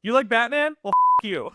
You like Batman? Well, you.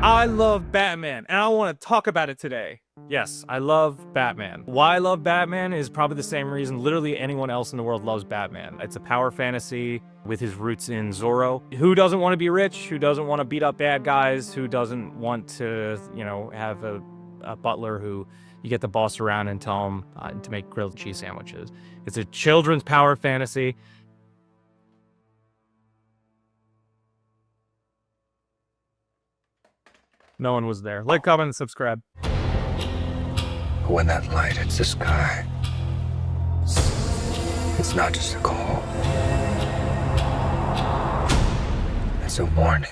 I love Batman, and I want to talk about it today. Yes, I love Batman. Why I love Batman is probably the same reason literally anyone else in the world loves Batman. It's a power fantasy with his roots in Zorro. Who doesn't want to be rich? Who doesn't want to beat up bad guys? Who doesn't want to, have a butler who you get to boss around and tell him to make grilled cheese sandwiches? It's a children's power fantasy. No one was there. Like, comment, and subscribe. When that light hits the sky, it's not just a call. It's a warning.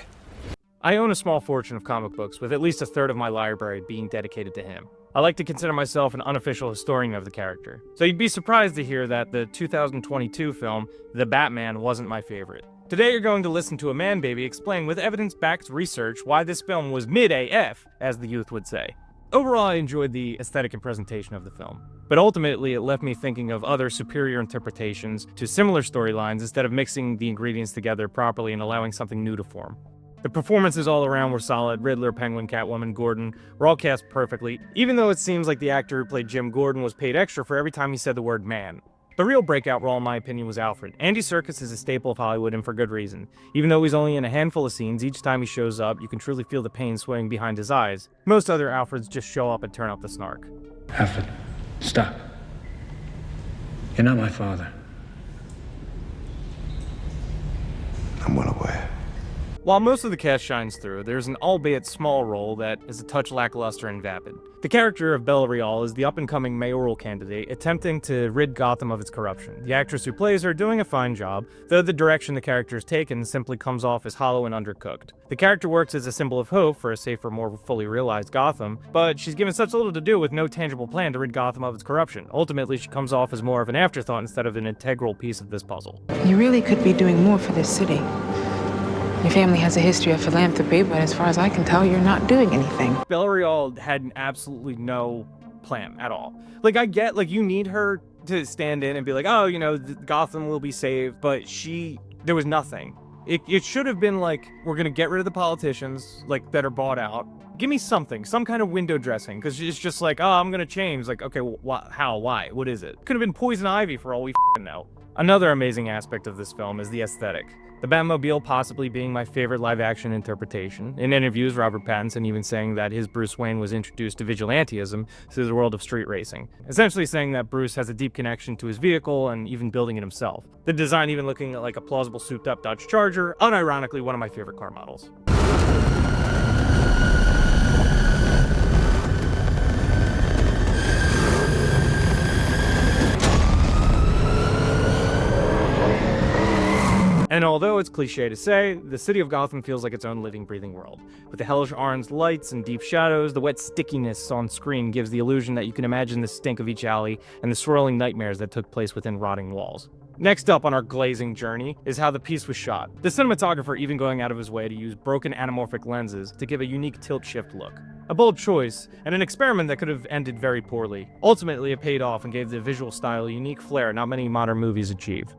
I own a small fortune of comic books, with at least a third of my library being dedicated to him. I like to consider myself an unofficial historian of the character. So you'd be surprised to hear that the 2022 film, The Batman, wasn't my favorite. Today you're going to listen to a man-baby explain with evidence-backed research why this film was mid-AF, as the youth would say. Overall, I enjoyed the aesthetic and presentation of the film, but ultimately it left me thinking of other superior interpretations to similar storylines instead of mixing the ingredients together properly and allowing something new to form. The performances all around were solid. Riddler, Penguin, Catwoman, Gordon were all cast perfectly, even though it seems like the actor who played Jim Gordon was paid extra for every time he said the word man. The real breakout role, in my opinion, was Alfred. Andy Serkis is a staple of Hollywood, and for good reason. Even though he's only in a handful of scenes, each time he shows up, you can truly feel the pain swaying behind his eyes. Most other Alfreds just show up and turn up the snark. Alfred, stop. You're not my father. I'm well aware. While most of the cast shines through, there's an albeit small role that is a touch lackluster and vapid. The character of Bella Real is the up-and-coming mayoral candidate attempting to rid Gotham of its corruption. The actress who plays her doing a fine job, though the direction the character is taken simply comes off as hollow and undercooked. The character works as a symbol of hope for a safer, more fully realized Gotham, but she's given such little to do with no tangible plan to rid Gotham of its corruption. Ultimately, she comes off as more of an afterthought instead of an integral piece of this puzzle. You really could be doing more for this city. Your family has a history of philanthropy, but as far as I can tell, you're not doing anything. Bella Real had absolutely no plan at all. Like, I get, like, you need her to stand in and be like, oh, Gotham will be saved, but there was nothing. It should have been like, we're gonna get rid of the politicians, like, that are bought out. Give me something, some kind of window dressing, because it's just like, oh, I'm gonna change. Like, okay, how, why, what is it? Could have been Poison Ivy for all we know. Another amazing aspect of this film is the aesthetic. The Batmobile possibly being my favorite live-action interpretation. In interviews, Robert Pattinson even saying that his Bruce Wayne was introduced to vigilantism through the world of street racing, essentially saying that Bruce has a deep connection to his vehicle and even building it himself. The design even looking like a plausible souped-up Dodge Charger, unironically one of my favorite car models. And although it's cliche to say, the city of Gotham feels like its own living, breathing world. With the hellish orange lights and deep shadows, the wet stickiness on screen gives the illusion that you can imagine the stink of each alley and the swirling nightmares that took place within rotting walls. Next up on our glazing journey is how the piece was shot. The cinematographer even going out of his way to use broken anamorphic lenses to give a unique tilt-shift look. A bold choice, and an experiment that could have ended very poorly. Ultimately, it paid off and gave the visual style a unique flair not many modern movies achieve.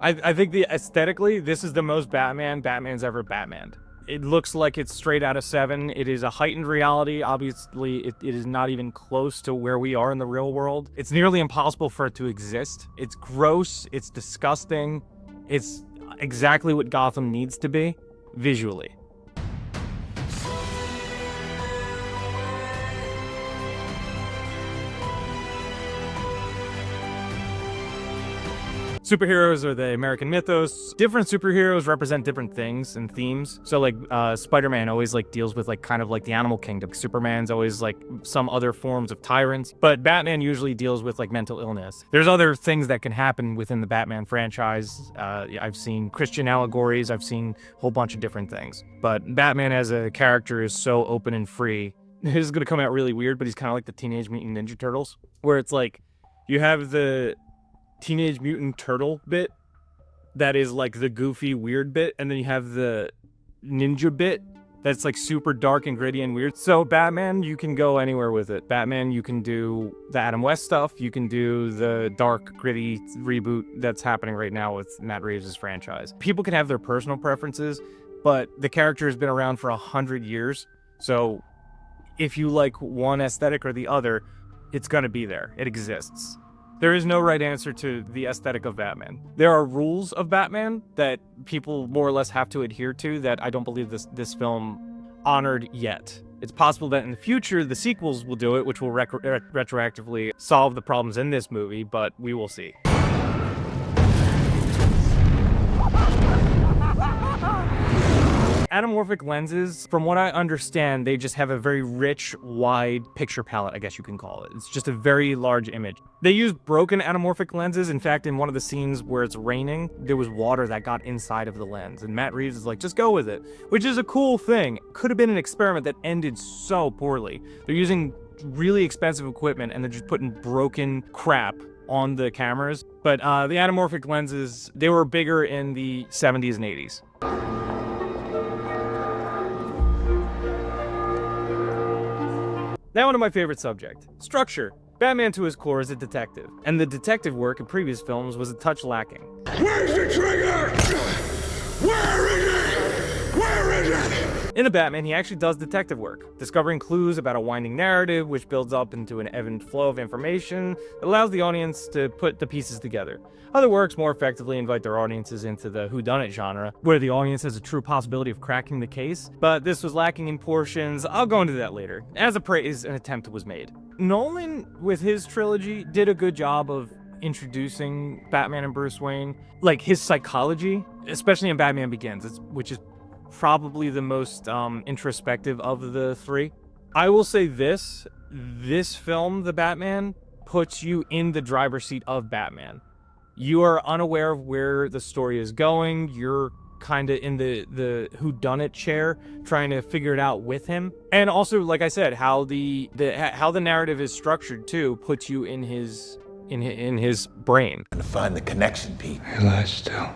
I think aesthetically, this is the most Batman's ever Batmaned. It looks like it's straight out of Seven. It is a heightened reality. Obviously, it is not even close to where we are in the real world. It's nearly impossible for it to exist. It's gross. It's disgusting. It's exactly what Gotham needs to be, visually. Superheroes are the American mythos. Different superheroes represent different things and themes. So like Spider-Man always like deals with like kind of like the animal kingdom. Superman's always like some other forms of tyrants, but Batman usually deals with like mental illness. There's other things that can happen within the Batman franchise. I've seen Christian allegories. I've seen a whole bunch of different things, but Batman as a character is so open and free. This is gonna come out really weird, but he's kind of like the Teenage Mutant Ninja Turtles, where it's like you have the Teenage Mutant Turtle bit that is like the goofy weird bit, and then you have the ninja bit that's like super dark and gritty and weird. So Batman, you can go anywhere with it. Batman, you can do the Adam West stuff, you can do the dark gritty reboot that's happening right now with Matt Reeves' franchise. People can have their personal preferences, but the character has been around for 100 years, so if you like one aesthetic or the other, it's gonna be there. It exists. There is no right answer to the aesthetic of Batman. There are rules of Batman that people more or less have to adhere to that I don't believe this film honored yet. It's possible that in the future, the sequels will do it, which will retroactively solve the problems in this movie, but we will see. Anamorphic lenses, from what I understand, they just have a very rich, wide picture palette, I guess you can call it. It's just a very large image. They use broken anamorphic lenses. In fact, in one of the scenes where it's raining, there was water that got inside of the lens. And Matt Reeves is like, just go with it, which is a cool thing. Could have been an experiment that ended so poorly. They're using really expensive equipment and they're just putting broken crap on the cameras. But the anamorphic lenses, they were bigger in the 70s and 80s. Now onto my favorite subject, structure. Batman to his core is a detective, and the detective work in previous films was a touch lacking. Where's the trigger? Where is it? Where is it? In The Batman, he actually does detective work, discovering clues about a winding narrative which builds up into an ebb and flow of information that allows the audience to put the pieces together. Other works more effectively invite their audiences into the whodunit genre, where the audience has a true possibility of cracking the case, but this was lacking in portions. I'll go into that later. As a praise, an attempt was made. Nolan, with his trilogy, did a good job of introducing Batman and Bruce Wayne, like his psychology, especially in Batman Begins, which is probably the most introspective of the three. I will say this film, The Batman, puts you in the driver's seat of Batman. You are unaware of where the story is going. You're kind of in the whodunit chair, trying to figure it out with him. And also, like I said, how the narrative is structured too puts you in his brain. To find the connection, Pete. He lies still.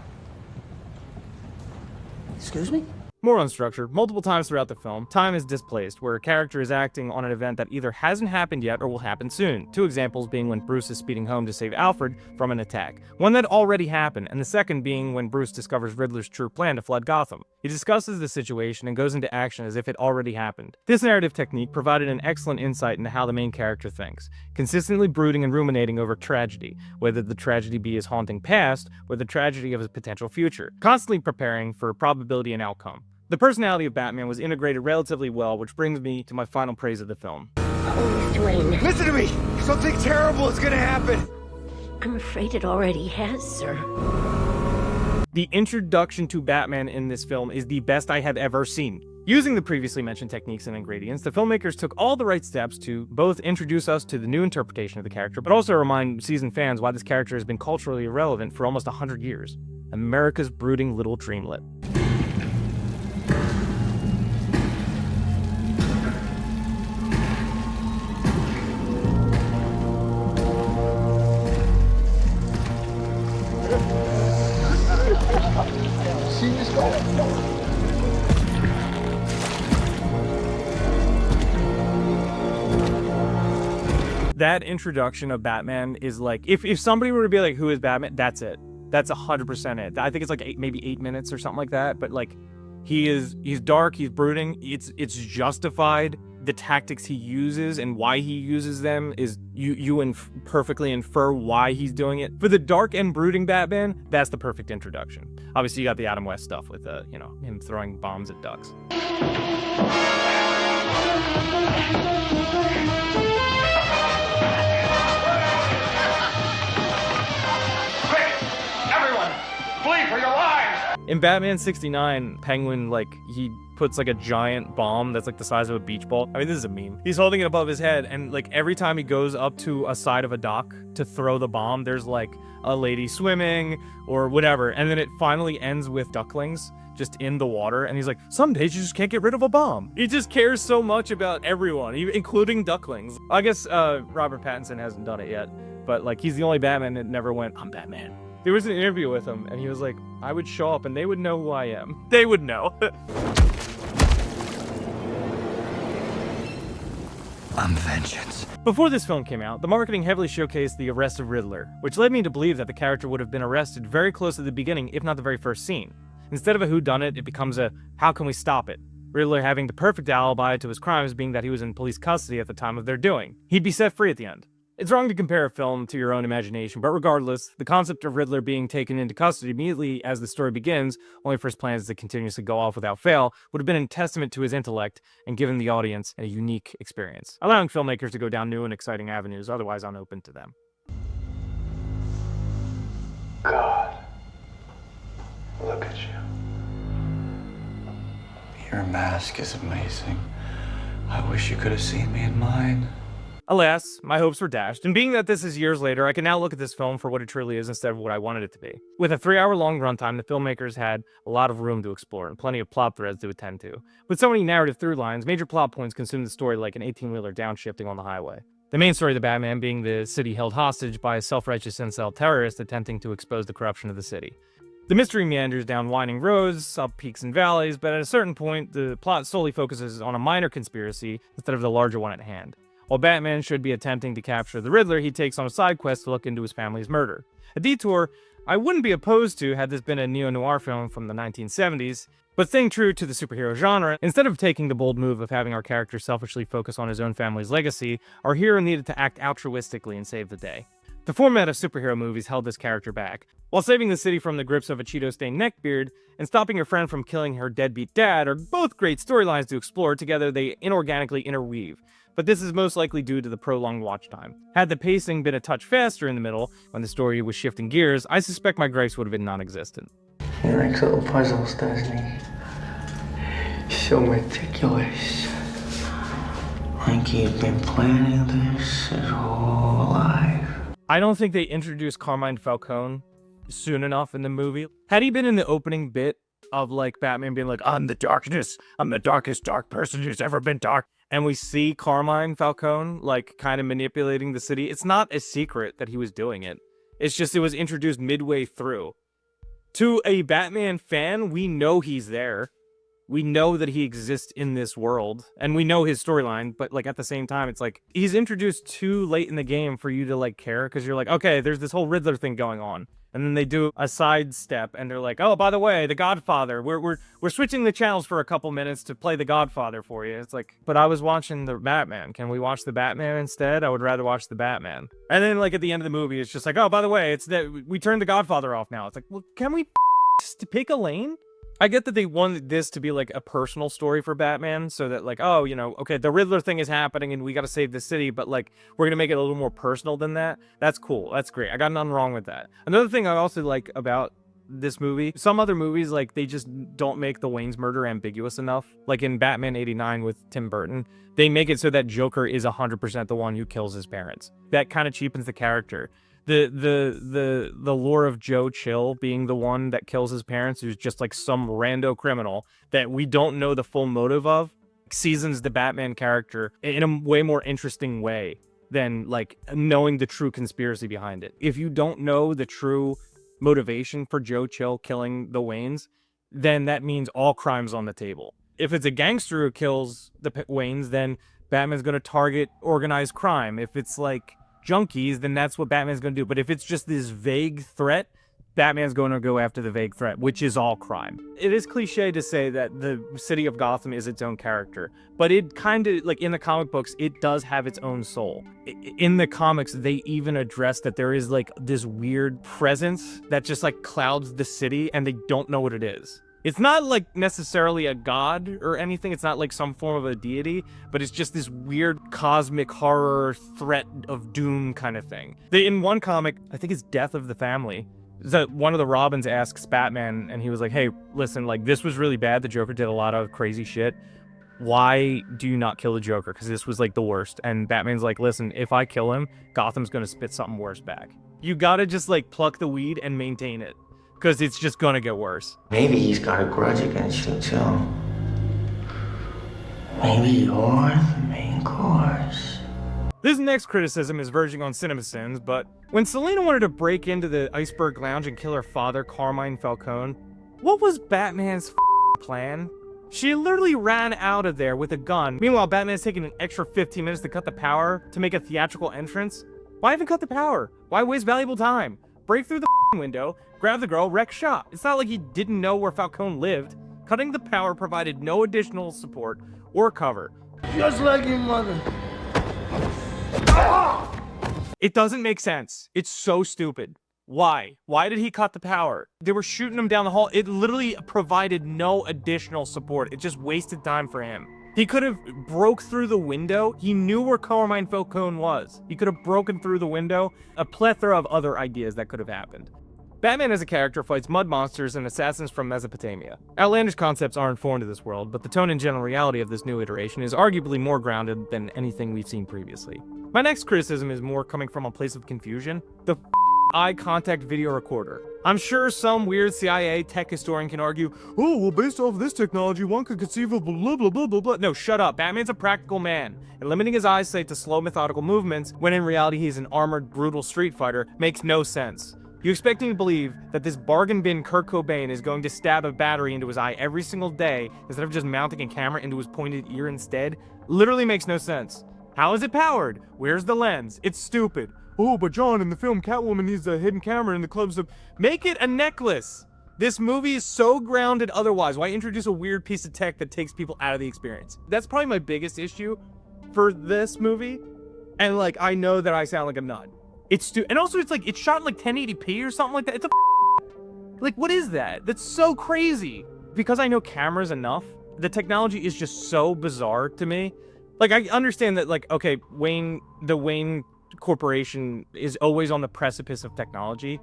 Excuse me? More on structure. Multiple times throughout the film, time is displaced, where a character is acting on an event that either hasn't happened yet or will happen soon. Two examples being when Bruce is speeding home to save Alfred from an attack, one that already happened, and the second being when Bruce discovers Riddler's true plan to flood Gotham. He discusses the situation and goes into action as if it already happened. This narrative technique provided an excellent insight into how the main character thinks, consistently brooding and ruminating over tragedy, whether the tragedy be his haunting past or the tragedy of his potential future, constantly preparing for probability and outcome. The personality of Batman was integrated relatively well, which brings me to my final praise of the film. Oh, Dwayne. Listen to me! Something terrible is gonna happen! I'm afraid it already has, sir. The introduction to Batman in this film is the best I have ever seen. Using the previously mentioned techniques and ingredients, the filmmakers took all the right steps to both introduce us to the new interpretation of the character, but also remind seasoned fans why this character has been culturally irrelevant for almost 100 years. America's brooding little dreamlet. That introduction of Batman is like, if somebody were to be like, who is Batman? That's it. That's 100% it. I think it's like maybe 8 minutes or something like that. But like, he's dark, he's brooding. It's justified. The tactics he uses and why he uses them is you perfectly infer why he's doing it. For the dark and brooding Batman, that's the perfect introduction. Obviously, you got the Adam West stuff with him throwing bombs at ducks. In Batman 69, Penguin, like, he puts like a giant bomb that's like the size of a beach ball. I mean, this is a meme. He's holding it above his head, and like every time he goes up to a side of a dock to throw the bomb, there's like a lady swimming or whatever, and then it finally ends with ducklings just in the water, and he's like, some days you just can't get rid of a bomb. He just cares so much about everyone, including ducklings. I guess Robert Pattinson hasn't done it yet, but like he's the only Batman that never went, I'm Batman. There was an interview with him, and he was like, I would show up and they would know who I am. They would know. I'm vengeance. Before this film came out, the marketing heavily showcased the arrest of Riddler, which led me to believe that the character would have been arrested very close to the beginning, if not the very first scene. Instead of a whodunit, it becomes a how can we stop it? Riddler having the perfect alibi to his crimes being that he was in police custody at the time of their doing. He'd be set free at the end. It's wrong to compare a film to your own imagination, but regardless, the concept of Riddler being taken into custody immediately as the story begins, only for his plans to continuously go off without fail, would have been a testament to his intellect and given the audience a unique experience, allowing filmmakers to go down new and exciting avenues otherwise unopened to them. God, look at you. Your mask is amazing. I wish you could have seen me in mine. Alas, my hopes were dashed, and being that this is years later, I can now look at this film for what it truly is instead of what I wanted it to be. With a 3-hour-long runtime, the filmmakers had a lot of room to explore and plenty of plot threads to attend to. With so many narrative through lines, major plot points consume the story like an 18-wheeler downshifting on the highway. The main story of the Batman being the city held hostage by a self-righteous incel terrorist attempting to expose the corruption of the city. The mystery meanders down winding roads, up peaks and valleys, but at a certain point, the plot solely focuses on a minor conspiracy instead of the larger one at hand. While Batman should be attempting to capture the Riddler, he takes on a side quest to look into his family's murder. A detour I wouldn't be opposed to had this been a neo-noir film from the 1970s, but staying true to the superhero genre, instead of taking the bold move of having our character selfishly focus on his own family's legacy, our hero needed to act altruistically and save the day. The format of superhero movies held this character back. While saving the city from the grips of a Cheeto-stained neckbeard and stopping her friend from killing her deadbeat dad are both great storylines to explore, together they inorganically interweave. But this is most likely due to the prolonged watch time. Had the pacing been a touch faster in the middle, when the story was shifting gears, I suspect my gripes would have been non-existent. He likes little puzzles, doesn't he? So meticulous. Like he'd been planning this his whole life. I don't think they introduced Carmine Falcone soon enough in the movie. Had he been in the opening bit of like Batman being like, I'm the darkness, I'm the darkest dark person who's ever been dark, and we see Carmine Falcone like kind of manipulating the city, it's not a secret that he was doing it. It's just it was introduced midway through. To a Batman fan, we know he's there. We know that he exists in this world, and we know his storyline, but like at the same time, it's like he's introduced too late in the game for you to like care, because you're like, okay, there's this whole Riddler thing going on. And then they do a sidestep, and they're like, oh, by the way, The Godfather. We're switching the channels for a couple minutes to play The Godfather for you. It's like, but I was watching the Batman. Can we watch the Batman instead? I would rather watch the Batman. And then like at the end of the movie, it's just like, oh, by the way, it's that we turned The Godfather off now. It's like, well, can we just pick a lane? I get that they wanted this to be like a personal story for Batman, so that like, oh, you know, okay, the Riddler thing is happening and we got to save the city, but like, we're going to make it a little more personal than that. That's cool. That's great. I got nothing wrong with that. Another thing I also like about this movie, some other movies, like, they just don't make the Wayne's murder ambiguous enough. Like in Batman 89 with Tim Burton, they make it so that Joker is 100% the one who kills his parents. That kind of cheapens the character. The lore of Joe Chill being the one that kills his parents, who's just like some rando criminal that we don't know the full motive of, seasons the Batman character in a way more interesting way than like knowing the true conspiracy behind it. If you don't know the true motivation for Joe Chill killing the Waynes, then that means all crime's on the table. If it's a gangster who kills the Waynes, then Batman's going to target organized crime. If it's like junkies, then that's what Batman's going to do. But if it's just this vague threat, Batman's going to go after the vague threat, which is all crime. It is cliche to say that the city of Gotham is its own character, but it kind of, like in the comic books, it does have its own soul. In the comics, they even address that there is like this weird presence that just like clouds the city and they don't know what it is. It's not like necessarily a god or anything. It's not like some form of a deity, but it's just this weird cosmic horror threat of doom kind of thing. In one comic, I think it's Death of the Family, So one of the Robins asks Batman, and he was like, hey, listen, like, this was really bad. The Joker did a lot of crazy shit. Why do you not kill the Joker? Because this was, like, the worst. And Batman's like, listen, if I kill him, Gotham's gonna spit something worse back. You gotta just, like, pluck the weed and maintain it. Because it's just gonna get worse. Maybe he's got a grudge against you, too. Maybe you're the main course. This next criticism is verging on CinemaSins, but when Selena wanted to break into the Iceberg Lounge and kill her father, Carmine Falcone, what was Batman's plan? She literally ran out of there with a gun. Meanwhile, Batman's taking an extra 15 minutes to cut the power to make a theatrical entrance. Why even cut the power? Why waste valuable time? Break through the window, grab the girl, wreck shop. It's not like he didn't know where Falcone lived. Cutting the power provided no additional support or cover. Just like your mother. It doesn't make sense. It's so stupid. Why? Why did he cut the power? They were shooting him down the hall. It literally provided no additional support. It just wasted time for him. He could have broke through the window. He knew where Carmine Falcone was. He could have broken through the window. A plethora of other ideas that could have happened. Batman as a character fights mud monsters and assassins from Mesopotamia. Outlandish concepts aren't foreign to this world, but the tone and general reality of this new iteration is arguably more grounded than anything we've seen previously. My next criticism is more coming from a place of confusion. The eye contact video recorder. I'm sure some weird CIA tech historian can argue, oh, well, based off of this technology, one could conceive of blah, blah, blah, blah, blah. No, shut up. Batman's a practical man, and limiting his eyesight to slow, methodical movements, when in reality he's an armored, brutal street fighter, makes no sense. You expect me to believe that this bargain bin Kurt Cobain is going to stab a battery into his eye every single day instead of just mounting a camera into his pointed ear instead? Literally makes no sense. How is it powered? Where's the lens? It's stupid. Oh, but John, in the film, Catwoman needs a hidden camera in the clubs of... Make it a necklace! This movie is so grounded otherwise. Why introduce a weird piece of tech that takes people out of the experience? That's probably my biggest issue for this movie. And, like, I know that I sound like a nut. And also, it's like, it's shot in, like, 1080p or something like that. It's a... Like, what is that? That's so crazy. Because I know cameras enough, the technology is just so bizarre to me. Like, I understand that, like, okay, the Wayne Corporation is always on the precipice of technology,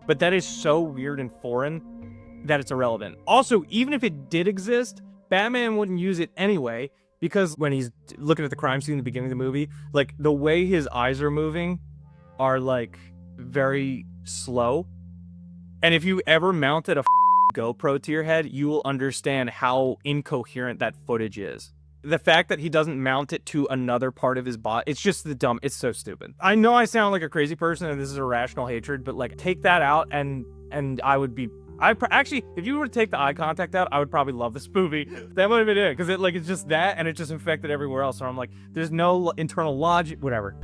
but that is so weird and foreign that it's irrelevant. Also, even if it did exist, Batman wouldn't use it anyway, because when he's looking at the crime scene in the beginning of the movie, like, the way his eyes are moving are, like, very slow. And if you ever mounted a GoPro to your head, you will understand how incoherent that footage is. The fact that he doesn't mount it to another part of his body, it's just it's so stupid. I know I sound like a crazy person and this is irrational hatred, but, like, take that out and I would be... Actually, if you were to take the eye contact out, I would probably love this movie. That might have been it, because it's just that, and it just infected everywhere else. So I'm like, there's no internal logic, whatever.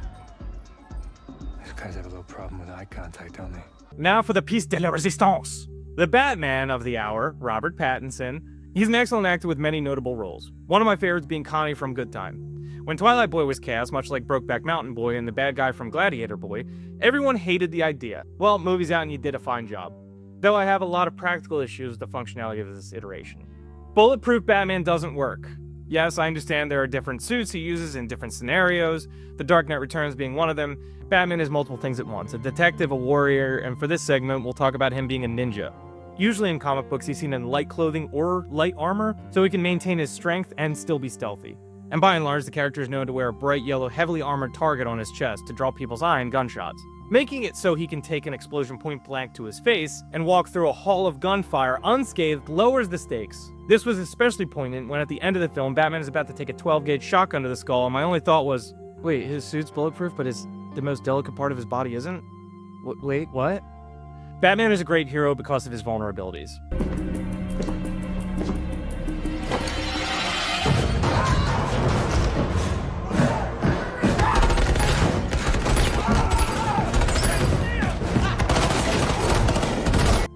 These guys have a little problem with eye contact, don't they? Now for the piece de la résistance. The Batman of the hour, Robert Pattinson. He's an excellent actor with many notable roles. One of my favorites being Connie from Good Time. When Twilight Boy was cast, much like Brokeback Mountain Boy and the bad guy from Gladiator Boy, everyone hated the idea. Well, movie's out and you did a fine job. Though I have a lot of practical issues with the functionality of this iteration. Bulletproof Batman doesn't work. Yes, I understand there are different suits he uses in different scenarios, The Dark Knight Returns being one of them. Batman is multiple things at once, a detective, a warrior, and for this segment, we'll talk about him being a ninja. Usually in comic books, he's seen in light clothing or light armor, so he can maintain his strength and still be stealthy. And by and large, the character is known to wear a bright yellow, heavily armored target on his chest to draw people's eye in gunshots, making it so he can take an explosion point blank to his face and walk through a hall of gunfire unscathed lowers the stakes. This was especially poignant when at the end of the film, Batman is about to take a 12-gauge shotgun to the skull, and my only thought was, wait, his suit's bulletproof, but the most delicate part of his body isn't? Wait, what? Batman is a great hero because of his vulnerabilities.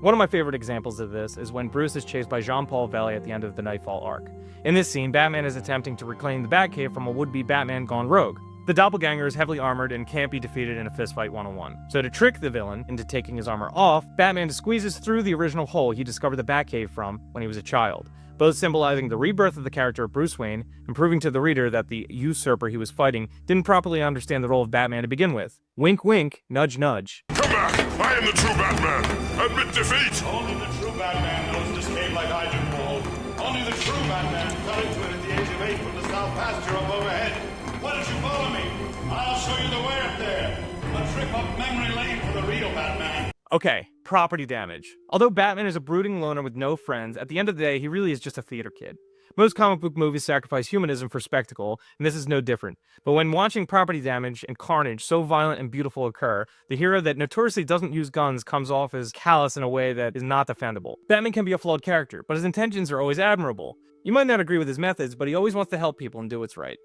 One of my favorite examples of this is when Bruce is chased by Jean-Paul Valley at the end of the Nightfall arc. In this scene, Batman is attempting to reclaim the Batcave from a would-be Batman gone rogue. The doppelganger is heavily armored and can't be defeated in a fistfight one-on-one. So to trick the villain into taking his armor off, Batman squeezes through the original hole he discovered the Batcave from when he was a child. both symbolizing the rebirth of the character of Bruce Wayne and proving to the reader that the usurper he was fighting didn't properly understand the role of Batman to begin with. Wink wink, nudge nudge. Come back! I am the true Batman! Admit defeat! Only the true Batman knows this cave like I do, Paul. Only the true Batman fell into it at the age of 8 from the south pasture up overhead. Why don't you follow me? I'll show you the way up there. A trip up memory lane for the real Batman. Okay, property damage. Although Batman is a brooding loner with no friends, at the end of the day, he really is just a theater kid. Most comic book movies sacrifice humanism for spectacle, and this is no different. But when watching property damage and carnage so violent and beautiful occur, the hero that notoriously doesn't use guns comes off as callous in a way that is not defendable. Batman can be a flawed character, but his intentions are always admirable. You might not agree with his methods, but he always wants to help people and do what's right.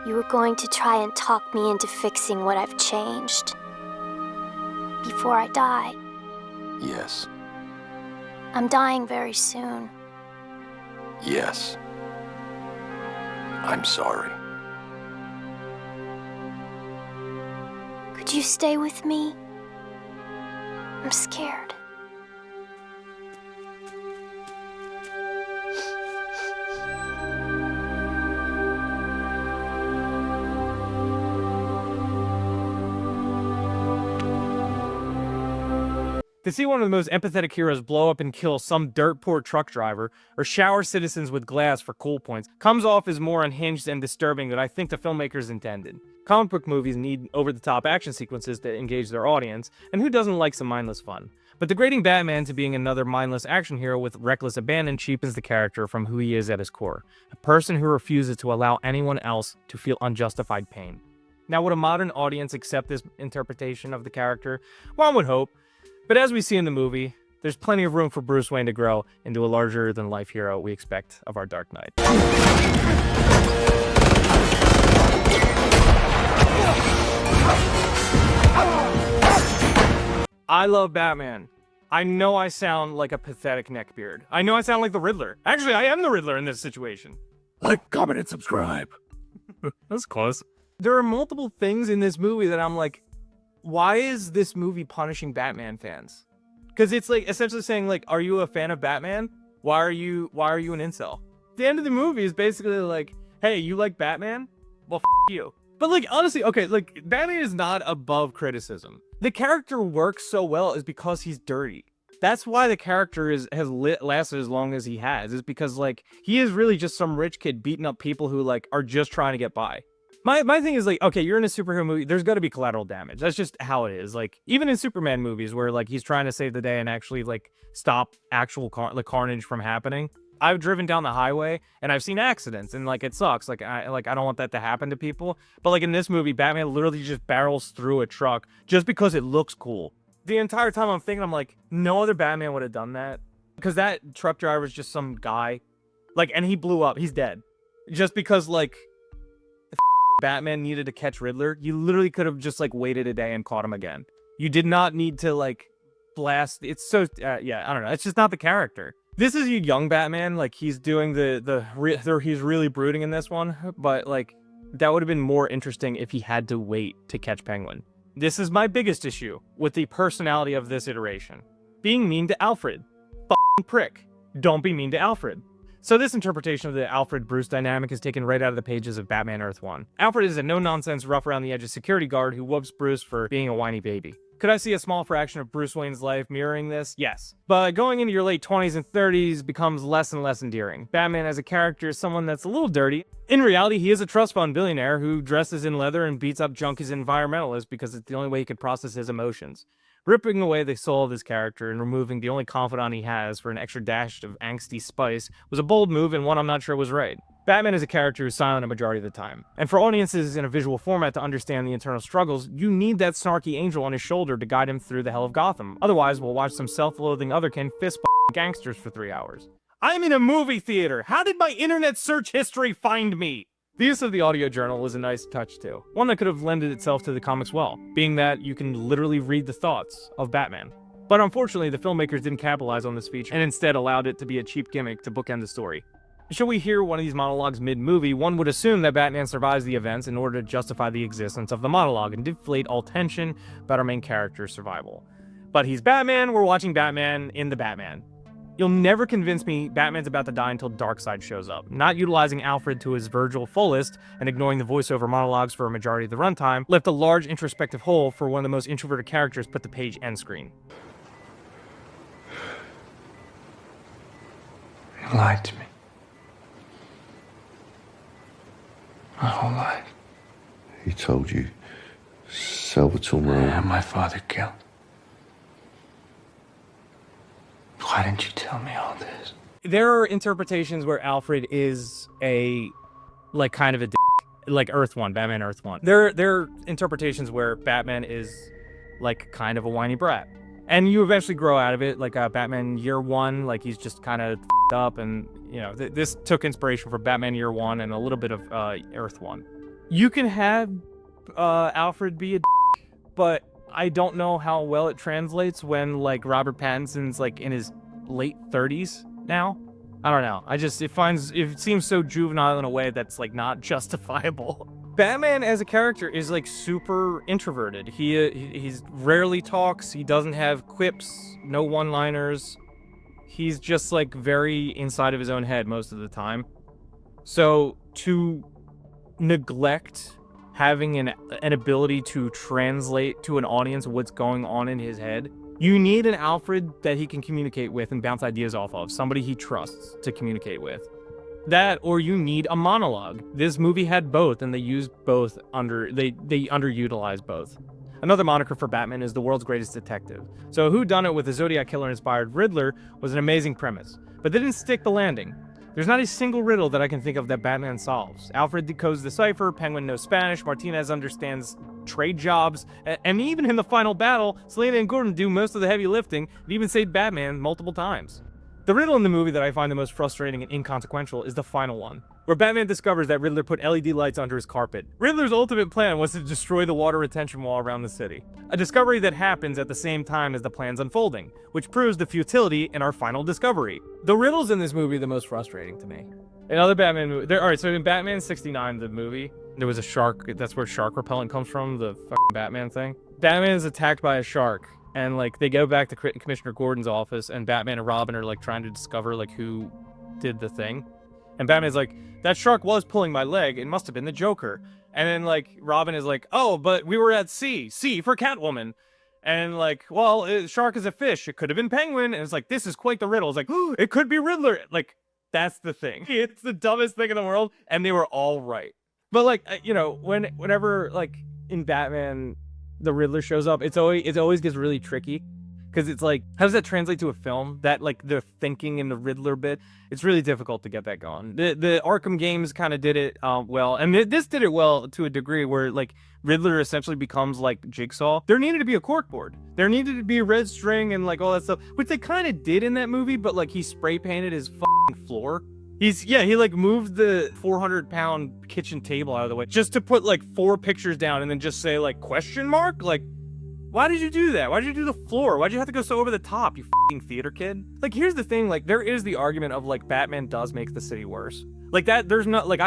You were going to try and talk me into fixing what I've changed. Before I die. Yes. I'm dying very soon. Yes. I'm sorry. Could you stay with me? I'm scared. To see one of the most empathetic heroes blow up and kill some dirt-poor truck driver, or shower citizens with glass for cool points, comes off as more unhinged and disturbing than I think the filmmakers intended. Comic book movies need over-the-top action sequences to engage their audience, and who doesn't like some mindless fun? But degrading Batman to being another mindless action hero with reckless abandon cheapens the character from who he is at his core, a person who refuses to allow anyone else to feel unjustified pain. Now, would a modern audience accept this interpretation of the character? One would hope. But as we see in the movie, there's plenty of room for Bruce Wayne to grow into a larger-than-life hero we expect of our Dark Knight. I love Batman. I know I sound like a pathetic neckbeard. I know I sound like the Riddler. Actually, I am the Riddler in this situation. Like, comment, and subscribe. That's close. There are multiple things in this movie that I'm like, why is this movie punishing Batman fans? Because it's like essentially saying like, are you a fan of Batman? Why are you an incel? The end of the movie is basically like, hey, you like Batman? Well, you. But like honestly, okay, like Batman is not above criticism. The character works so well is because he's dirty. That's why the character has lasted as long as he has. Is because like he is really just some rich kid beating up people who like are just trying to get by. My thing is like, okay, you're in a superhero movie, there's got to be collateral damage. That's just how it is. Like, even in Superman movies where like he's trying to save the day and actually like stop actual carnage from happening. I've driven down the highway and I've seen accidents and like it sucks. Like I don't want that to happen to people. But like in this movie, Batman literally just barrels through a truck just because it looks cool. The entire time I'm thinking, I'm like, no other Batman would have done that. Because that truck driver is just some guy. Like, and he blew up. He's dead. Just because like Batman needed to catch Riddler, you literally could have just like waited a day and caught him again. You did not need to like blast. It's so yeah, I don't know. It's just not the character. This is a young Batman. Like he's doing he's really brooding in this one, but like that would have been more interesting if he had to wait to catch Penguin. This is my biggest issue with the personality of this iteration. Being mean to Alfred. F***ing prick. Don't be mean to Alfred. So this interpretation of the Alfred-Bruce dynamic is taken right out of the pages of Batman Earth 1. Alfred is a no-nonsense, rough-around-the-edges security guard who whoops Bruce for being a whiny baby. Could I see a small fraction of Bruce Wayne's life mirroring this? Yes. But going into your late 20s and 30s becomes less and less endearing. Batman as a character is someone that's a little dirty. In reality, he is a trust fund billionaire who dresses in leather and beats up junkies and environmentalists because it's the only way he could process his emotions. Ripping away the soul of his character and removing the only confidant he has for an extra dash of angsty spice was a bold move and one I'm not sure was right. Batman is a character who's silent a majority of the time. And for audiences in a visual format to understand the internal struggles, you need that snarky angel on his shoulder to guide him through the hell of Gotham. Otherwise, we'll watch some self-loathing otherkin fist gangsters for 3 hours. I'm in a movie theater! How did my internet search history find me? The use of the audio journal is a nice touch too. One that could have lended itself to the comics well, being that you can literally read the thoughts of Batman. But unfortunately, the filmmakers didn't capitalize on this feature and instead allowed it to be a cheap gimmick to bookend the story. Should we hear one of these monologues mid-movie, one would assume that Batman survives the events in order to justify the existence of the monologue and deflate all tension about our main character's survival. But he's Batman, we're watching Batman in the Batman. You'll never convince me Batman's about to die until Darkseid shows up. Not utilizing Alfred to his Virgil fullest and ignoring the voiceover monologues for a majority of the runtime left a large introspective hole for one of the most introverted characters put the page end screen. You lied to me. My whole life. He told you Salvatore Marone And my father killed. Why didn't you tell me all this? There are interpretations where Alfred is a, like, kind of a like Earth 1, Batman Earth 1. There are interpretations where Batman is, like, kind of a whiny brat. And you eventually grow out of it, like Batman Year 1, like, he's just kind of up, and, you know, this took inspiration from Batman Year 1 and a little bit of Earth 1. You can have Alfred be a but I don't know how well it translates when, like, Robert Pattinson's, like, in his late 30s now. I don't know. It seems so juvenile in a way that's, like, not justifiable. Batman as a character is, like, super introverted. He's rarely talks. He doesn't have quips, no one-liners. He's just, like, very inside of his own head most of the time. So to neglect having an ability to translate to an audience what's going on in his head, you need an Alfred that he can communicate with and bounce ideas off of, somebody he trusts to communicate with. That, or you need a monologue. This movie had both, and they used both they underutilized both. Another moniker for Batman is the world's greatest detective. So whodunit with a Zodiac Killer-inspired Riddler was an amazing premise, but they didn't stick the landing. There's not a single riddle that I can think of that Batman solves. Alfred decodes the cipher, Penguin knows Spanish, Martinez understands trade jobs, and even in the final battle, Selina and Gordon do most of the heavy lifting and even saved Batman multiple times. The riddle in the movie that I find the most frustrating and inconsequential is the final one, where Batman discovers that Riddler put LED lights under his carpet. Riddler's ultimate plan was to destroy the water retention wall around the city, a discovery that happens at the same time as the plan's unfolding, which proves the futility in our final discovery. The riddles in this movie are the most frustrating to me. In other Batman movies, alright, so in Batman 69, the movie, there was a shark, that's where shark repellent comes from, the fucking Batman thing. Batman is attacked by a shark. And, like, they go back to Commissioner Gordon's office, and Batman and Robin are, like, trying to discover, like, who did the thing. And Batman's like, that shark was pulling my leg. It must have been the Joker. And then, like, Robin is like, oh, but we were at sea. Sea for Catwoman. And, like, well, shark is a fish. It could have been Penguin. And it's like, this is quite the riddle. It's like, oh, it could be Riddler. Like, that's the thing. It's the dumbest thing in the world. And they were all right. But, like, you know, whenever, like, in Batman, the Riddler shows up, it always gets really tricky, because it's like, how does that translate to a film? That, like, the thinking in the Riddler bit, it's really difficult to get that going. The Arkham games kind of did it well, and this did it well to a degree where, like, Riddler essentially becomes like Jigsaw. There needed to be a corkboard, there needed to be a red string and, like, all that stuff, which they kind of did in that movie, but, like, he spray painted his fucking floor. He like moved the 400-pound kitchen table out of the way just to put, like, 4 pictures down and then just say, like, question mark? Like, why did you do that? Why did you do the floor? Why'd you have to go so over the top, you fucking theater kid? Like, here's the thing, like, there is the argument of, like, Batman does make the city worse. Like, that, there's not, like,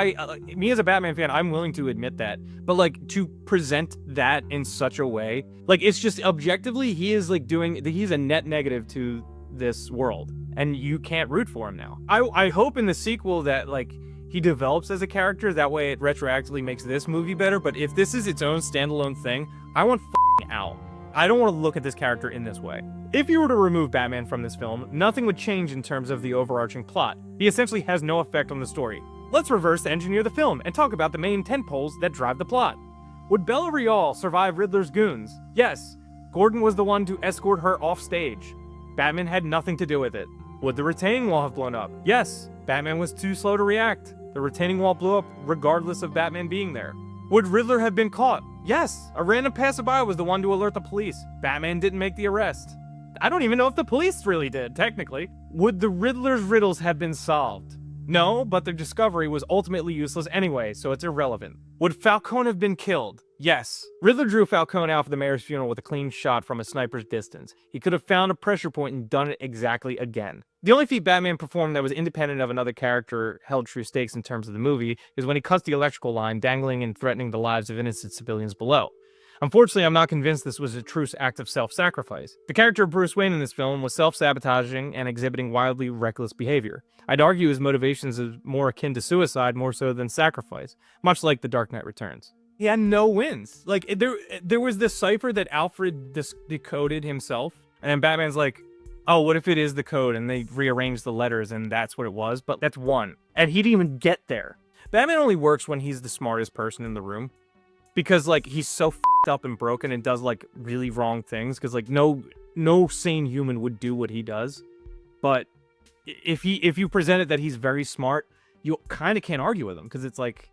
me as a Batman fan, I'm willing to admit that. But, like, to present that in such a way, like, it's just, objectively, he is, like, he's a net negative to this world. And you can't root for him now. I hope in the sequel that, like, he develops as a character, that way it retroactively makes this movie better, but if this is its own standalone thing, I want out. I don't want to look at this character in this way. If you were to remove Batman from this film, nothing would change in terms of the overarching plot. He essentially has no effect on the story. Let's reverse engineer the film and talk about the main tentpoles that drive the plot. Would Bella Real survive Riddler's goons? Yes. Gordon was the one to escort her off stage. Batman had nothing to do with it. Would the retaining wall have blown up? Yes. Batman was too slow to react. The retaining wall blew up regardless of Batman being there. Would Riddler have been caught? Yes. A random passerby was the one to alert the police. Batman didn't make the arrest. I don't even know if the police really did, technically. Would the Riddler's riddles have been solved? No, but their discovery was ultimately useless anyway, so it's irrelevant. Would Falcone have been killed? Yes. Riddler drew Falcone out for the mayor's funeral with a clean shot from a sniper's distance. He could have found a pressure point and done it exactly again. The only feat Batman performed that was independent of another character held true stakes in terms of the movie is when he cuts the electrical line, dangling and threatening the lives of innocent civilians below. Unfortunately, I'm not convinced this was a true act of self-sacrifice. The character of Bruce Wayne in this film was self-sabotaging and exhibiting wildly reckless behavior. I'd argue his motivations is more akin to suicide more so than sacrifice, much like The Dark Knight Returns. He had no wins. Like, there was this cipher that Alfred decoded himself, and then Batman's like, oh, what if it is the code? And they rearranged the letters and that's what it was, but that's one. And he didn't even get there. Batman only works when he's the smartest person in the room. Because, like, he's so f***ed up and broken and does, like, really wrong things. Because, like, no sane human would do what he does. But if you present it that he's very smart, you kind of can't argue with him. Because it's like,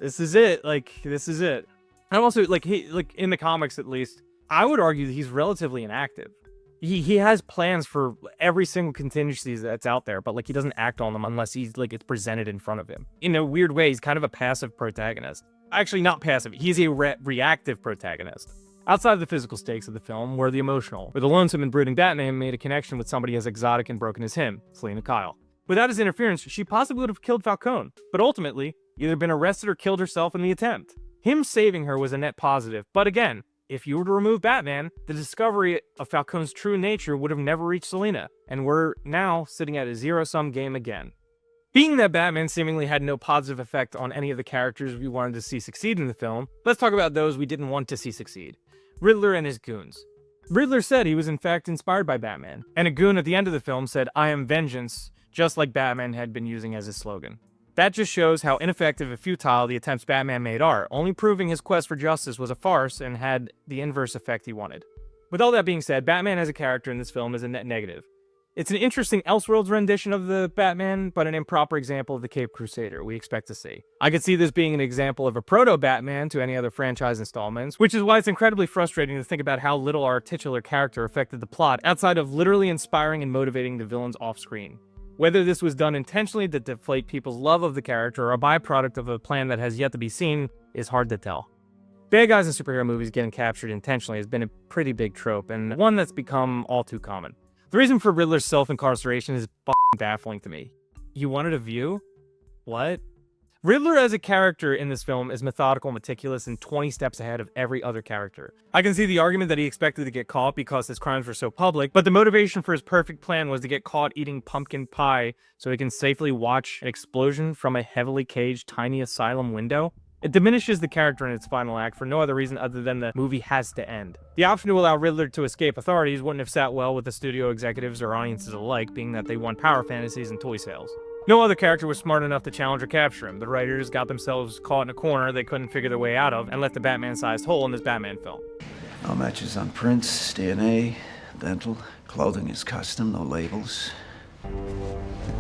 this is it. Like, this is it. And also, like, in the comics, at least, I would argue that he's relatively inactive. He has plans for every single contingency that's out there, but, like, he doesn't act on them unless he's, like, it's presented in front of him. In a weird way, he's kind of a passive protagonist. Actually, not passive. He's a reactive protagonist. Outside of the physical stakes of the film were the emotional, where the lonesome and brooding Batman made a connection with somebody as exotic and broken as him, Selina Kyle. Without his interference, she possibly would have killed Falcone, but ultimately, either been arrested or killed herself in the attempt. Him saving her was a net positive, but again, if you were to remove Batman, the discovery of Falcone's true nature would have never reached Selina, and we're now sitting at a zero-sum game again. Being that Batman seemingly had no positive effect on any of the characters we wanted to see succeed in the film, let's talk about those we didn't want to see succeed. Riddler and his goons. Riddler said he was in fact inspired by Batman, and a goon at the end of the film said, "I am vengeance," just like Batman had been using as his slogan. That just shows how ineffective and futile the attempts Batman made are, only proving his quest for justice was a farce and had the inverse effect he wanted. With all that being said, Batman as a character in this film is a net negative. It's an interesting Elseworlds rendition of the Batman, but an improper example of the Caped Crusader we expect to see. I could see this being an example of a proto-Batman to any other franchise installments, which is why it's incredibly frustrating to think about how little our titular character affected the plot outside of literally inspiring and motivating the villains off-screen. Whether this was done intentionally to deflate people's love of the character or a byproduct of a plan that has yet to be seen is hard to tell. Bad guys in superhero movies getting captured intentionally has been a pretty big trope, and one that's become all too common. The reason for Riddler's self-incarceration is f***ing baffling to me. You wanted a view? What? Riddler as a character in this film is methodical, meticulous, and 20 steps ahead of every other character. I can see the argument that he expected to get caught because his crimes were so public, but the motivation for his perfect plan was to get caught eating pumpkin pie so he can safely watch an explosion from a heavily caged tiny asylum window. It diminishes the character in its final act for no other reason other than the movie has to end. The option to allow Riddler to escape authorities wouldn't have sat well with the studio executives or audiences alike, being that they want power fantasies and toy sales. No other character was smart enough to challenge or capture him. The writers got themselves caught in a corner they couldn't figure their way out of and left a Batman-sized hole in this Batman film. No matches on prints, DNA, dental, clothing is custom, no labels.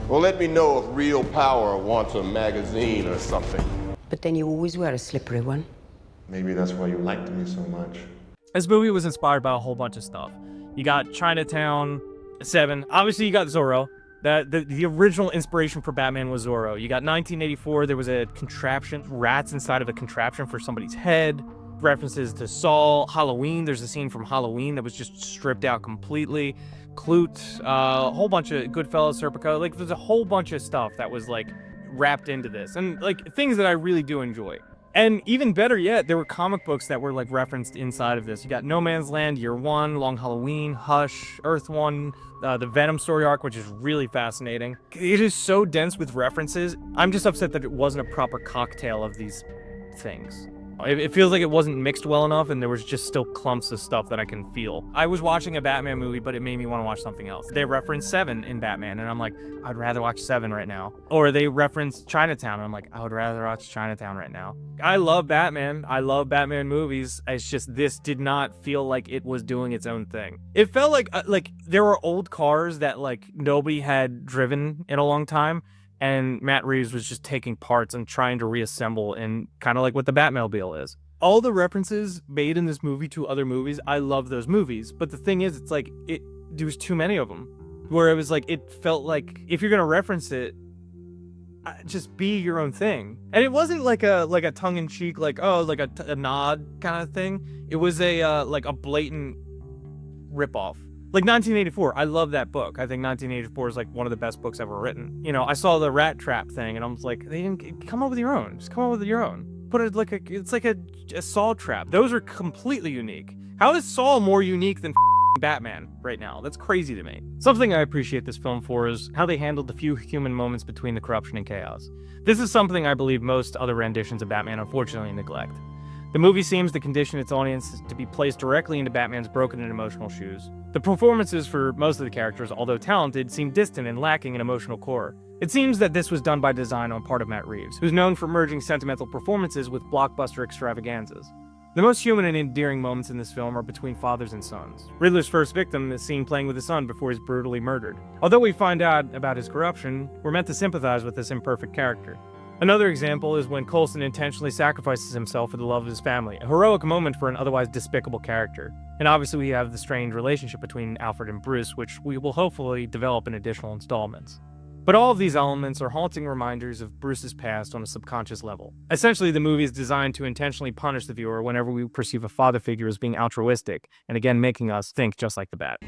Well, let me know if Real Power wants a magazine or something. But then you always wear a slippery one. Maybe that's why you liked me so much. This movie was inspired by a whole bunch of stuff. You got Chinatown, Seven. Obviously, you got Zorro. The original inspiration for Batman was Zorro. You got 1984. There was a contraption, rats inside of a contraption for somebody's head. References to Saw, Halloween. There's a scene from Halloween that was just stripped out completely. Clute, a whole bunch of Goodfellas, Serpico. Like, there's a whole bunch of stuff that was like wrapped into this, and like things that I really do enjoy. And even better yet, there were comic books that were like referenced inside of this. You got No Man's Land, Year One, Long Halloween, Hush, Earth One, the Venom story arc, which is really fascinating. It is so dense with references. I'm just upset that it wasn't a proper cocktail of these things. It feels like it wasn't mixed well enough, and there was just still clumps of stuff that I can feel. I was watching a Batman movie, but it made me want to watch something else. They referenced Seven in Batman, and I'm like, I'd rather watch Seven right now. Or they referenced Chinatown, and I'm like, I would rather watch Chinatown right now. I love Batman. I love Batman movies. It's just this did not feel like it was doing its own thing. It felt like there were old cars that like nobody had driven in a long time, and Matt Reeves was just taking parts and trying to reassemble, and kind of like what the Batmobile is. All the references made in this movie to other movies, I love those movies. But the thing is, it's like, there was too many of them. Where it was like, it felt like, if you're going to reference it, just be your own thing. And it wasn't like a tongue-in-cheek, like, oh, like a nod kind of thing. It was a blatant ripoff. Like 1984, I love that book. I think 1984 is like one of the best books ever written. You know, I saw the Rat Trap thing, and I was like, they didn't come up with your own. Just come up with your own. put it like it's like a Saw trap. Those are completely unique. How is Saw more unique than Batman right now? That's crazy to me. Something I appreciate this film for is how they handled the few human moments between the corruption and chaos. This is something I believe most other renditions of Batman unfortunately neglect. The movie seems to condition its audience to be placed directly into Batman's broken and emotional shoes. The performances for most of the characters, although talented, seem distant and lacking in emotional core. It seems that this was done by design on part of Matt Reeves, who's known for merging sentimental performances with blockbuster extravaganzas. The most human and endearing moments in this film are between fathers and sons. Riddler's first victim is seen playing with his son before he's brutally murdered. Although we find out about his corruption, we're meant to sympathize with this imperfect character. Another example is when Coulson intentionally sacrifices himself for the love of his family, a heroic moment for an otherwise despicable character. And obviously we have the strained relationship between Alfred and Bruce, which we will hopefully develop in additional installments. But all of these elements are haunting reminders of Bruce's past on a subconscious level. Essentially, the movie is designed to intentionally punish the viewer whenever we perceive a father figure as being altruistic, and again making us think just like the Bat.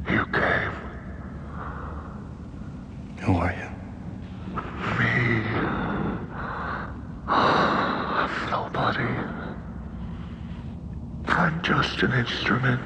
You came. Who are you? Me. Nobody. I'm just an instrument,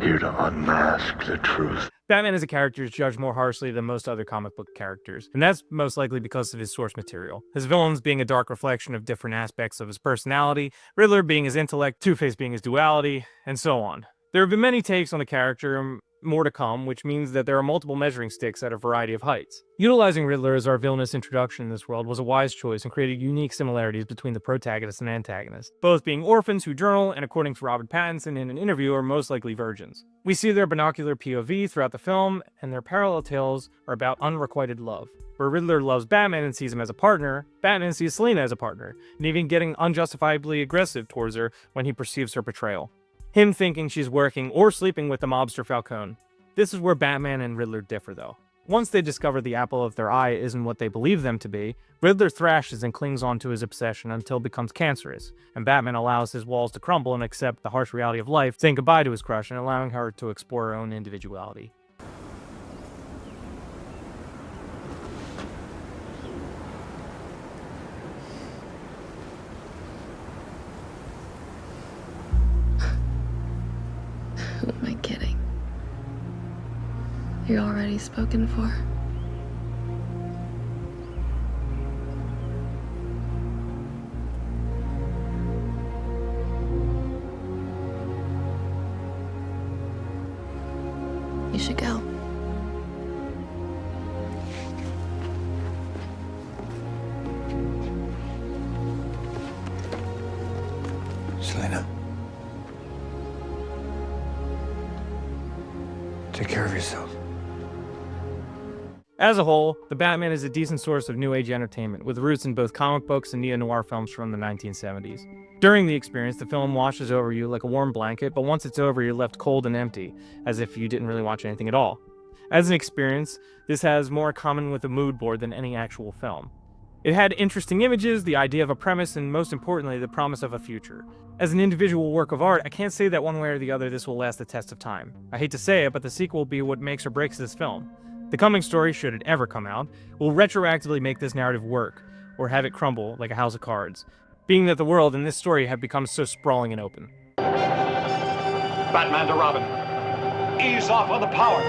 here to unmask the truth. Batman as a character is judged more harshly than most other comic book characters, and that's most likely because of his source material. His villains being a dark reflection of different aspects of his personality, Riddler being his intellect, Two-Face being his duality, and so on. There have been many takes on the character, and more to come, which means that there are multiple measuring sticks at a variety of heights. Utilizing Riddler as our villainous introduction in this world was a wise choice and created unique similarities between the protagonist and antagonist, both being orphans who journal and, according to Robert Pattinson in an interview, are most likely virgins. We see their binocular POV throughout the film, and their parallel tales are about unrequited love. Where Riddler loves Batman and sees him as a partner, Batman sees Selina as a partner, and even getting unjustifiably aggressive towards her when he perceives her betrayal. Him thinking she's working or sleeping with the mobster Falcone. This is where Batman and Riddler differ though. Once they discover the apple of their eye isn't what they believe them to be, Riddler thrashes and clings on to his obsession until it becomes cancerous, and Batman allows his walls to crumble and accept the harsh reality of life, saying goodbye to his crush and allowing her to explore her own individuality. Who am I kidding? You're already spoken for. You should go. Selina. Take care of yourself. As a whole, The Batman is a decent source of new age entertainment, with roots in both comic books and neo-noir films from the 1970s. During the experience, the film washes over you like a warm blanket, but once it's over, you're left cold and empty, as if you didn't really watch anything at all. As an experience, this has more in common with a mood board than any actual film. It had interesting images, the idea of a premise, and most importantly, the promise of a future. As an individual work of art, I can't say that one way or the other this will last the test of time. I hate to say it, but the sequel will be what makes or breaks this film. The coming story, should it ever come out, will retroactively make this narrative work, or have it crumble like a house of cards, being that the world and this story have become so sprawling and open. Batman to Robin. Ease off on the power.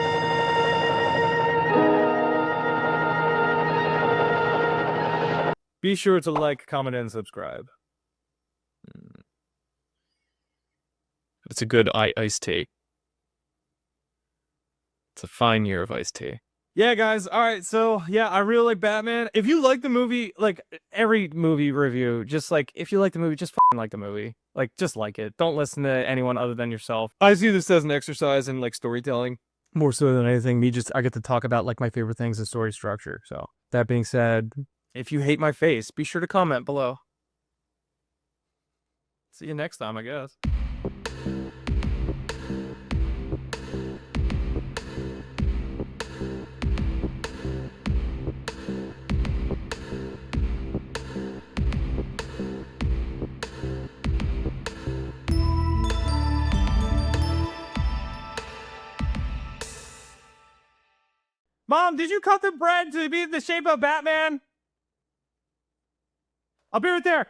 Be sure to like, comment, and subscribe. It's a good iced tea. It's a fine year of iced tea. Yeah, guys. All right. So, yeah, I really like Batman. If you like the movie, like every movie review, just like, if you like the movie, just fucking like the movie. Like, just like it. Don't listen to anyone other than yourself. I see this as an exercise in like storytelling. More so than anything, I get to talk about like my favorite things in story structure. So, that being said, if you hate my face, be sure to comment below. See you next time, I guess. Mom, did you cut the bread to be the shape of Batman? I'll be right there.